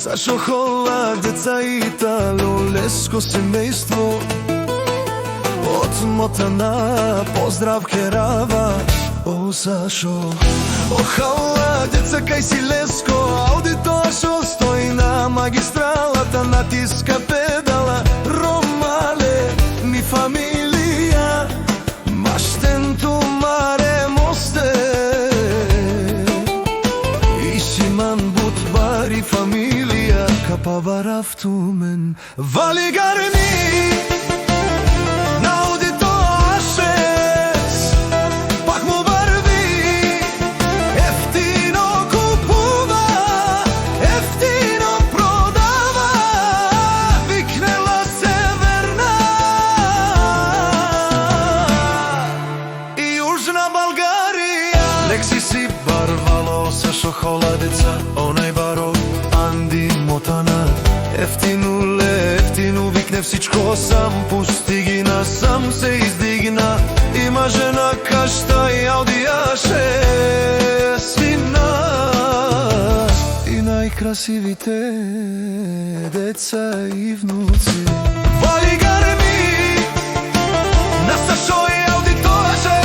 Сашо Хола, деца Итало, леско семејство. Од Мотана, поздрав Керава. О, Сашо, о, Хола, деца кај си леско. Аудито шо стои на магистралата, натиска педала. Ромале, ми фамилија, маштенту маре мосте. Ишиман бутбари фамилија, капаварафтумен, вали гарни. Лекси си барвало, Сашо Хола, деца, онај баро, Анди Мотана. Ефтину викне всичко сам, пусти ги насам, се издигна. Има жена кашта и аудијаше свина. И најкрасивите деца и внуци. Вали гарми на Сашо и аудитораше.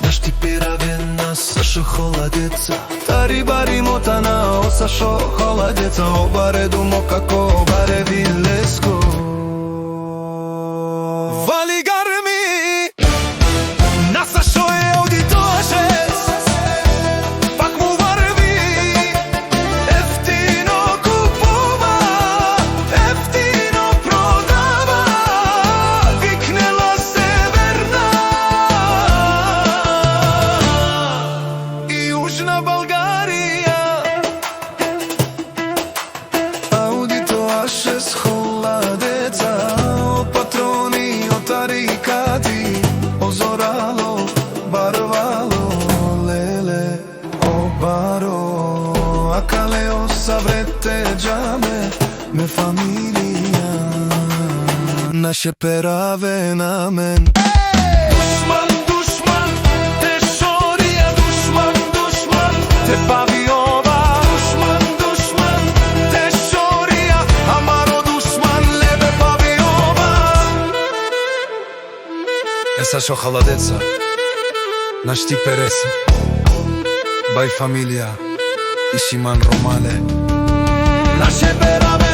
Нашти пираве на Сашо Хола, деца, тари бари Мотана. О, Сашо Хола, деца, обаре думо како баре вилеско. Вали гарми на Сашо е аудиторше. Пак му варви, ефтино купува, ефтино продава. Викнела северна Јужна Българија. Аудито А6 Хола, деца, од патрони, од тарикати. Озорало, барвало, леле, обаро. Акалео саврете джаме, ме фамилија. Наше пераве на мен. Те бави ова душман, те шорија, амаро душман, лебе бави ова. Сашо Хола, деца, наш ти переси, бај фамилија, Ишиман Ромале. Наше пераве